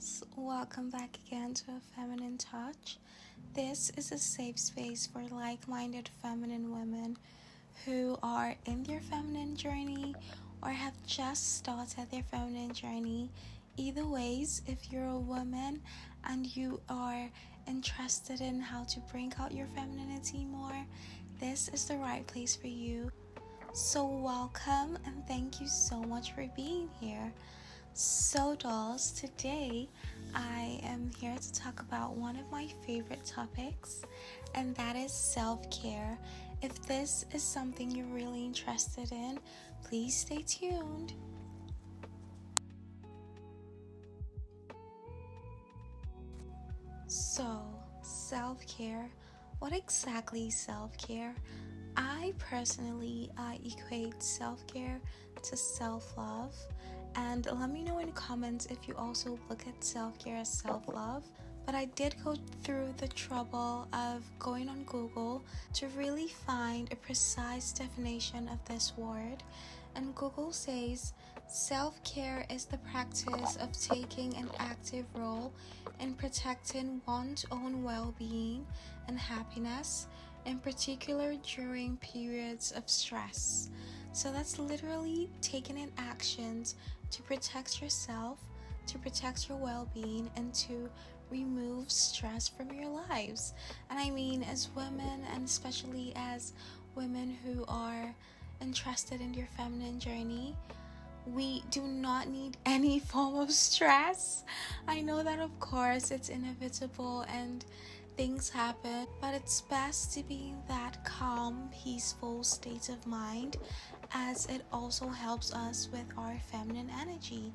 dolls, welcome back again to A Feminine Touch. This is a safe space for like-minded feminine women who are in their feminine journey or have just started their feminine journey. Either ways, if you're a woman and you are interested in how to bring out your femininity more, this is the right place for you. So welcome and thank you so much for being here. So dolls, today I am here to talk about one of my favorite topics, and that is self-care. If this is something you're really interested in, please stay tuned. So, self-care. What exactly is self-care? I personally equate self-care to self-love, and let me know in the comments if you also look at self-care as self-love. But I did go through the trouble of going on Google to really find a precise definition of this word, and Google says self-care is the practice of taking an active role in protecting one's own well-being and happiness, in particular during periods of stress. So that's literally taking in actions to protect yourself, to protect your well-being, and to remove stress from your lives. And I mean, as women, and especially as women who are interested in your feminine journey, we do not need any form of stress. I know that of course it's inevitable and things happen, but it's best to be in that calm, peaceful state of mind, as it also helps us with our feminine energy.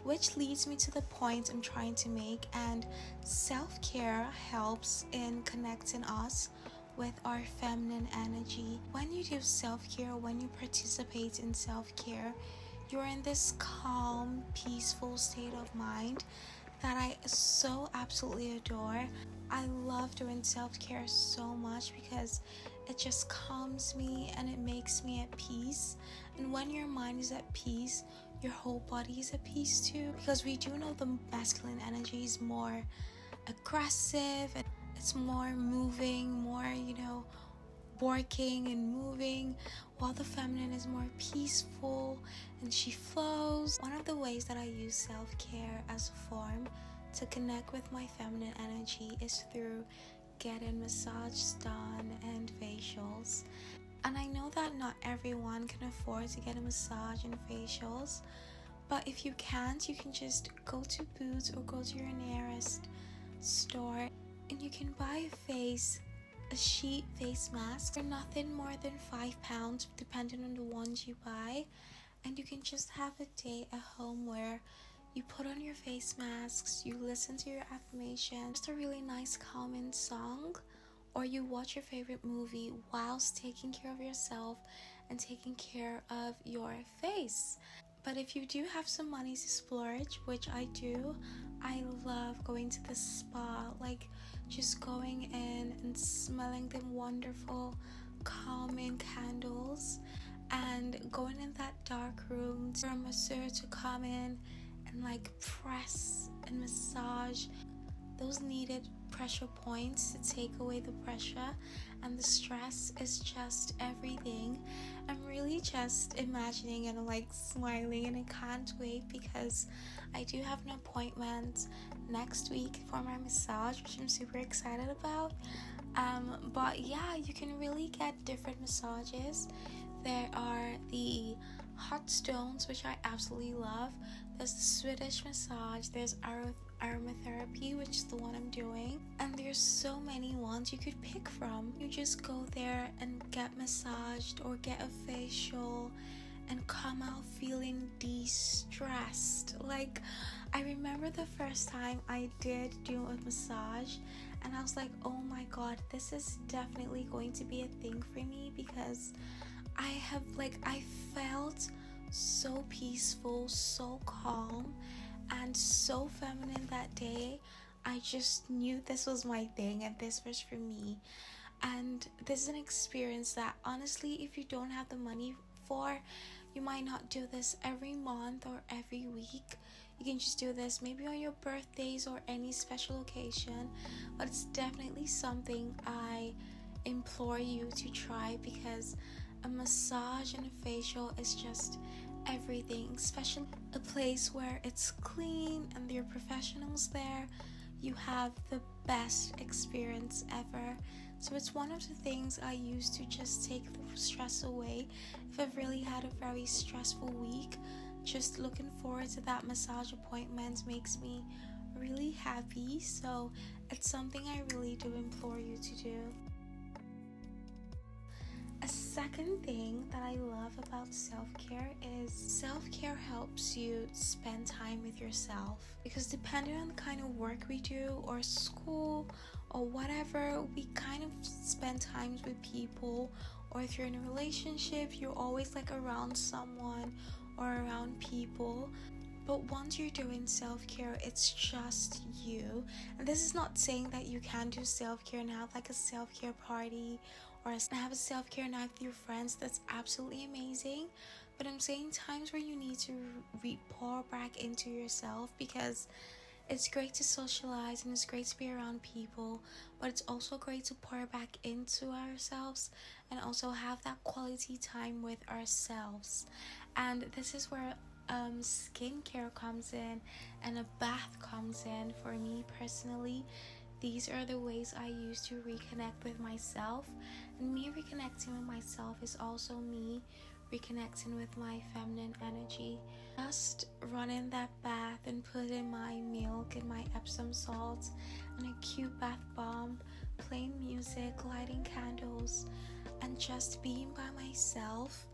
Which leads me to the point I'm trying to make, and self-care helps in connecting us with our feminine energy. When you do self-care, when you participate in self-care, you're in this calm, peaceful state of mind that I so absolutely adore. I love doing self-care so much because it just calms me and it makes me at peace. And when your mind is at peace, your whole body is at peace too, because we do know the masculine energy is more aggressive and it's more moving, more, working and moving, while the feminine is more peaceful and she flows. One of the ways that I use self-care as a form to connect with my feminine energy is through getting massages done and facials. And I know that not everyone can afford to get a massage and facials, but if you can't, you can just go to Boots or go to your nearest store and you can buy a sheet face mask for nothing more than £5 depending on the ones you buy, and you can just have a day at home where you put on your face masks, you listen to your affirmations, just a really nice calming song, or you watch your favorite movie whilst taking care of yourself and taking care of your face. But if you do have some money to splurge, which I do, I love going to the spa, like just going in and smelling them wonderful, calming candles, and going in that dark room for a masseur to come in and like press and massage those needed pressure points to take away the pressure and the stress. Is just everything. I'm really just imagining and like smiling, and I can't wait because I do have an appointment next week for my massage, which I'm super excited about. But yeah, you can really get different massages. There are the hot stones, which I absolutely love. There's the Swedish massage, there's aromatherapy, which is the one I'm doing, and there's so many ones you could pick from. You just go there and get massaged or get a facial and come out feeling de-stressed. Like, I remember the first time I did do a massage and I was like, oh my god, this is definitely going to be a thing for me, because I felt so peaceful, so calm, and so feminine that day. I just knew this was my thing and this was for me. And this is an experience that honestly, if you don't have the money for, You might not do this every month or every week. You can just do this maybe on your birthdays or any special occasion, but it's definitely something I implore you to try, because a massage and a facial is just everything, especially a place where it's clean and there are professionals there. You have the best experience ever. So it's one of the things I use to just take the stress away. If I've really had a very stressful week, just looking forward to that massage appointment makes me really happy. So it's something I really do implore you to do. A second thing that I love about self-care is self-care helps you spend time with yourself, because depending on the kind of work we do or school or whatever, we kind of spend times with people, or if you're in a relationship, you're always like around someone or around people. But once you're doing self-care, it's just you. And this is not saying that you can't do self-care and have like a self-care party or have a self-care night with your friends. That's absolutely amazing. But I'm saying times where you need to pour back into yourself, because it's great to socialize and it's great to be around people, but it's also great to pour back into ourselves and also have that quality time with ourselves. And this is where skincare comes in and a bath comes in. For me personally, these are the ways I use to reconnect with myself, and me reconnecting with myself is also me reconnecting with my feminine energy. Just running that bath and putting my milk and my Epsom salts and a cute bath bomb, playing music, lighting candles, and just being by myself,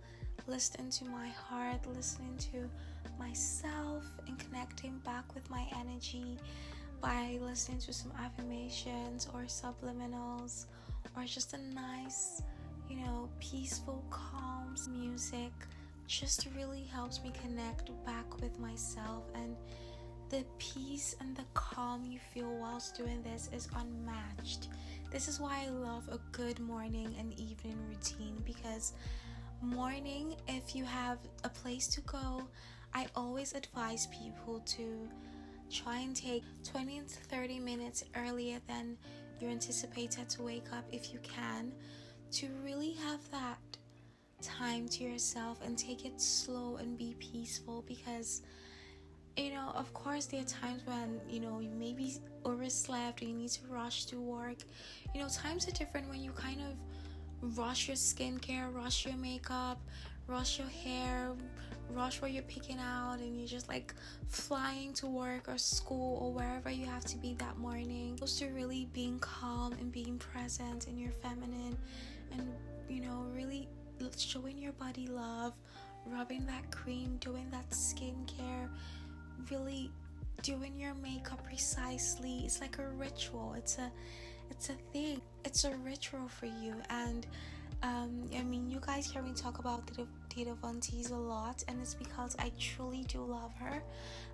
listening to my heart, listening to myself, and connecting back with my energy by listening to some affirmations or subliminals, or just a nice, peaceful, calm music. Just really helps me connect back with myself, and the peace and the calm you feel whilst doing this is unmatched. This is why I love a good morning and evening routine, because morning, if you have a place to go, I always advise people to try and take 20 to 30 minutes earlier than you're anticipated to wake up if you can, to really have that time to yourself and take it slow and be peaceful. Because of course there are times when you maybe overslept or you need to rush to work. Times are different when you kind of rush your skincare, rush your makeup, rush your hair, rush what you're picking out, and you're just like flying to work or school or wherever you have to be that morning. Supposed to really being calm and being present in your feminine, and really showing your body love, rubbing that cream, doing that skincare, really doing your makeup precisely. It's like a ritual. It's a thing. It's a ritual for you. And you guys hear me talk about Dita Von Teese a lot, and it's because I truly do love her.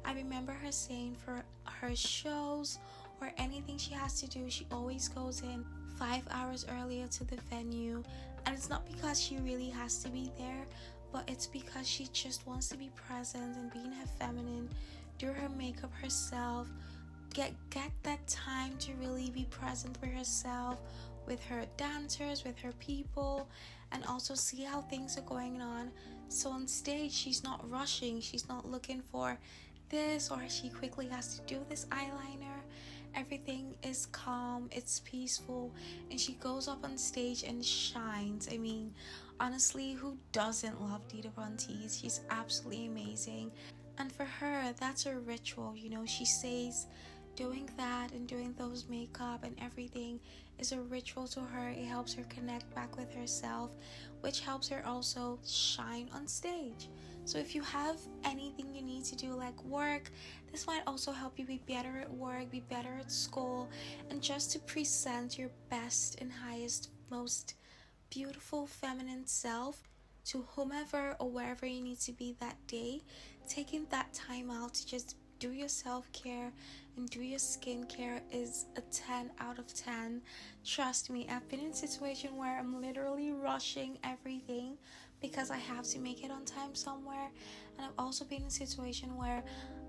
I remember her saying for her shows or anything she has to do, she always goes in 5 hours earlier to the venue. And it's not because she really has to be there, but it's because she just wants to be present and be in her feminine, do her makeup herself, get that time to really be present with herself, with her dancers, with her people, and also see how things are going on. So on stage, she's not rushing, she's not looking for this, or she quickly has to do this eyeliner. Everything is calm, it's peaceful, and she goes up on stage and shines. Honestly, who doesn't love Dita Von Teese? She's absolutely amazing. And for her, that's a ritual. She says doing that and doing those makeup and everything is a ritual to her. It helps her connect back with herself, which helps her also shine on stage. So if you have anything you need to do, like work, this might also help you be better at work, be better at school, and just to present your best and highest, most beautiful feminine self to whomever or wherever you need to be that day. Taking that time out to just do your self-care and do your skincare is a 10 out of 10. Trust me, I've been in a situation where I'm literally rushing everything, because I have to make it on time somewhere. And I've also been in a situation where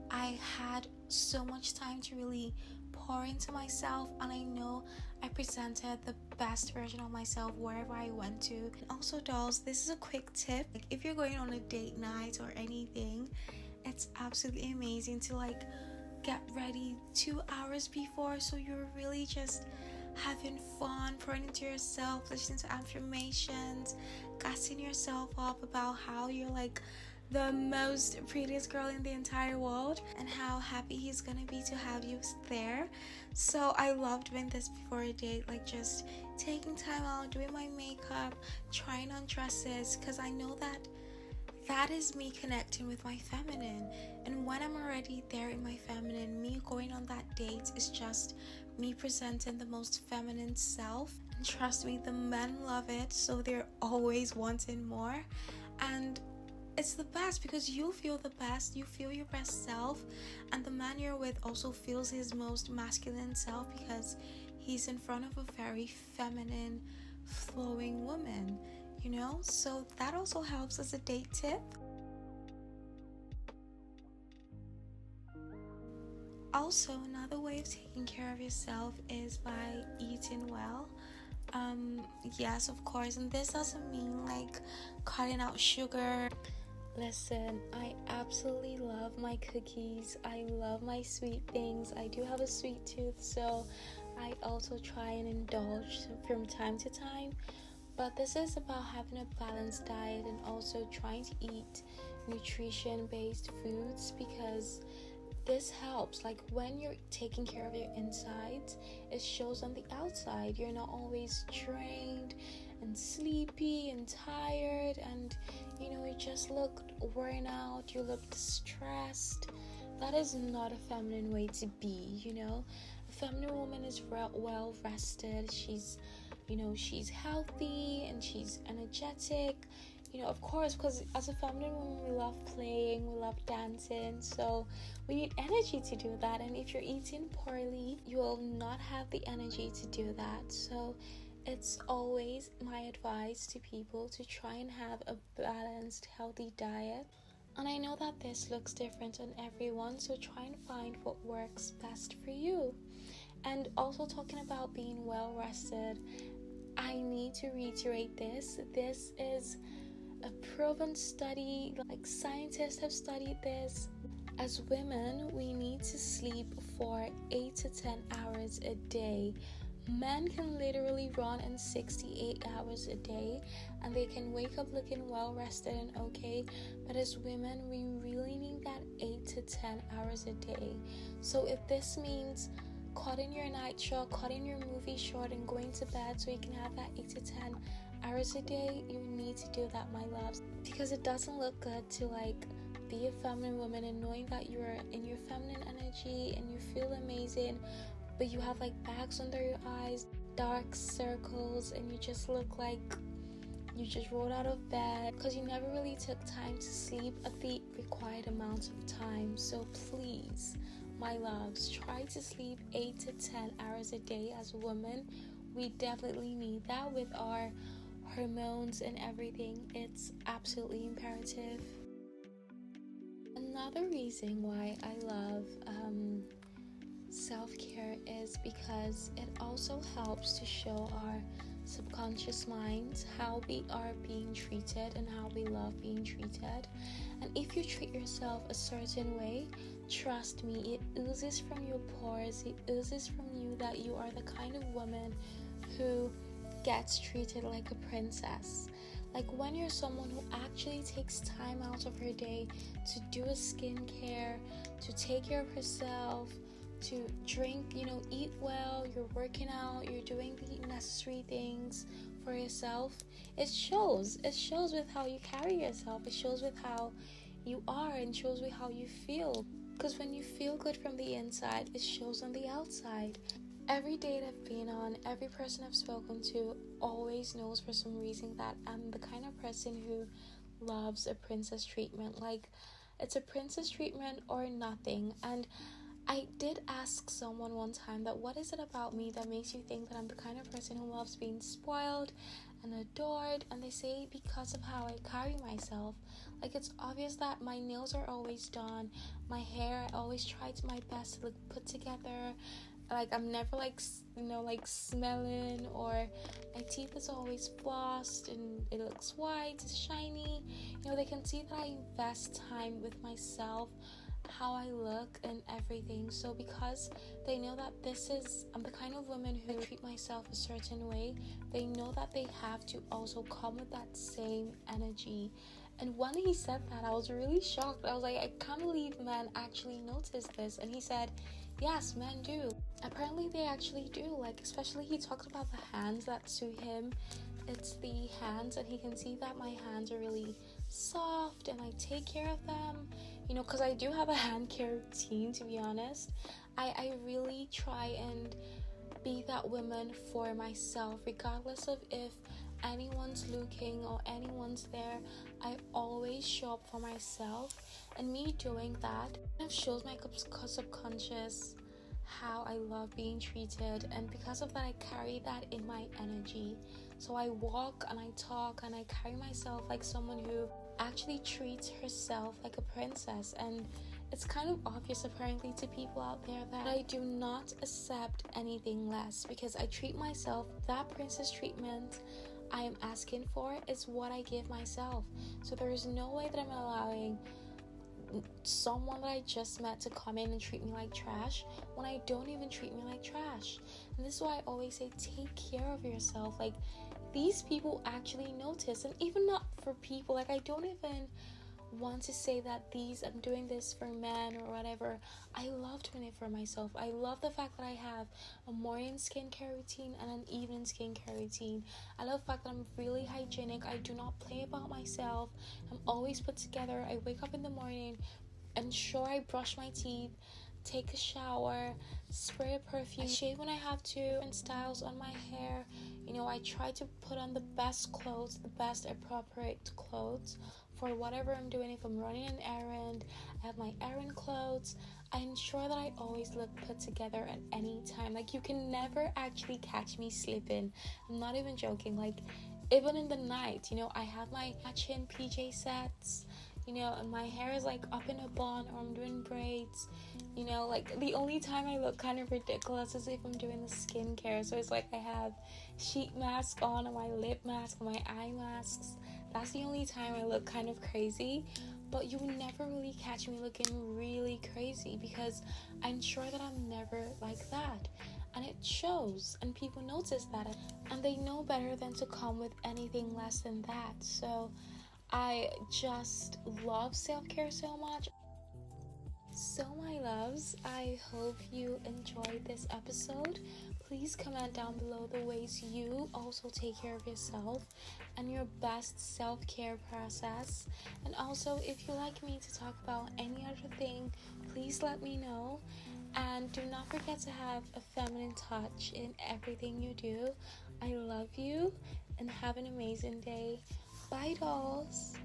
I had so much time to really pour into myself, and I know I presented the best version of myself wherever I went to. And also, dolls, this is a quick tip. Like, if you're going on a date night or anything, it's absolutely amazing to like get ready 2 hours before, so you're really just having fun, pouring into yourself, listening to affirmations, gassing yourself up about how you're like the most prettiest girl in the entire world and how happy he's gonna be to have you there. So I love doing this before a date, like just taking time out, doing my makeup, trying on dresses, because I know that is me connecting with my feminine. And when I'm already there in my feminine, me going on that date is just me presenting the most feminine self. And trust me, the men love it, so they're always wanting more. And it's the best because you feel the best, you feel your best self, and the man you're with also feels his most masculine self because he's in front of a very feminine, flowing woman, you know? So that also helps as a date tip. Also, another way of taking care of yourself is by eating well. Yes, of course, and this doesn't mean like cutting out sugar. Listen, I absolutely love my cookies. I love my sweet things. I do have a sweet tooth, so I also try and indulge from time to time. But this is about having a balanced diet and also trying to eat nutrition-based foods, because this helps. Like, when you're taking care of your insides, it shows on the outside. You're not always drained and sleepy and tired, and you just look worn out, you look stressed. That is not a feminine way to be. A feminine woman is well rested. She's healthy and she's energetic. Of course, because as a feminine woman, we love playing, we love dancing, so we need energy to do that. And if you're eating poorly, you will not have the energy to do that. So it's always my advice to people to try and have a balanced, healthy diet. And I know that this looks different on everyone, so try and find what works best for you. And also, talking about being well rested, I need to reiterate this. This is a proven study. Like, scientists have studied this. As women, we need to sleep for 8 to 10 hours a day. Men can literally run in 68 hours a day, and they can wake up looking well rested and okay. But as women, we really need that 8 to 10 hours a day. So if this means cutting your night short, cutting your movie short, and going to bed so you can have that 8 to 10 hours a day, you need to do that, my loves, because it doesn't look good to like be a feminine woman and knowing that you're in your feminine energy and you feel amazing, but you have like bags under your eyes, dark circles, and you just look like you just rolled out of bed because you never really took time to sleep at the required amount of time. So please, my loves, try to sleep 8 to 10 hours a day. As a woman, we definitely need that with our hormones and everything. It's absolutely imperative. Another reason why I love self-care is because it also helps to show our subconscious minds how we are being treated and how we love being treated. And if you treat yourself a certain way, trust me, it oozes from your pores, it oozes from you that you are the kind of woman who gets treated like a princess. Like, when you're someone who actually takes time out of her day to do a skincare, to take care of herself, to drink, eat well, you're working out, you're doing the necessary things for yourself, it shows with how you carry yourself, it shows with how you are, and shows with how you feel. Because when you feel good from the inside, it shows on the outside. Every date I've been on, every person I've spoken to always knows for some reason that I'm the kind of person who loves a princess treatment. Like, it's a princess treatment or nothing. And I did ask someone one time that what is it about me that makes you think that I'm the kind of person who loves being spoiled and adored. And they say because of how I carry myself, like it's obvious that my nails are always done, my hair, I always try to my best to look put together, like I'm never like smelling, or my teeth is always flossed and it looks white, it's shiny. They can see that I invest time with myself, how I look and everything. So because they know that I'm the kind of woman who treat myself a certain way, they know that they have to also come with that same energy. And when he said that, I was really shocked. I was like, I can't believe men actually notice this. And he said, yes, men do. Apparently they actually do. Like, especially he talked about the hands that suit him. It's the hands, and he can see that my hands are really soft and I take care of them, because I do have a hand care routine, to be honest. I really try and be that woman for myself, regardless of if anyone's looking or anyone's there. I always show up for myself, and me doing that kind of shows my subconscious how I love being treated, and because of that I carry that in my energy. So I walk and I talk and I carry myself like someone who actually treats herself like a princess. And it's kind of obvious apparently to people out there that I do not accept anything less, because I treat myself. That princess treatment I am asking for is what I give myself. So there is no way that I'm allowing someone that I just met to come in and treat me like trash when I don't even treat me like trash. And this is why I always say, take care of yourself. Like, these people actually notice. And even not for people, like, I don't even want to say that I'm doing this for men or whatever. I love doing it for myself. I love the fact that I have a morning skincare routine and an evening skincare routine. I love the fact that I'm really hygienic. I do not play about myself. I'm always put together. I wake up in the morning, ensure I brush my teeth, take a shower, spray a perfume, I shave when I have to, and styles on my hair. I try to put on the best clothes, the best appropriate clothes for whatever I'm doing. If I'm running an errand, I have my errand clothes. I ensure that I always look put together at any time. Like, you can never actually catch me sleeping. I'm not even joking. Like, even in the night, I have my matching PJ sets, and my hair is like up in a bun or I'm doing braids. Like, the only time I look kind of ridiculous is if I'm doing the skincare. So it's like I have sheet mask on and my lip mask and my eye masks. That's the only time I look kind of crazy. But you will never really catch me looking really crazy, because I ensure that I'm never like that. And it shows, and people notice that, and they know better than to come with anything less than that. So I just love self-care so much. So my loves, I hope you enjoyed this episode. Please comment down below the ways you also take care of yourself and your best self-care process. And also, if you'd like me to talk about any other thing, please let me know. And do not forget to have a feminine touch in everything you do. I love you, and have an amazing day. Bye, dolls.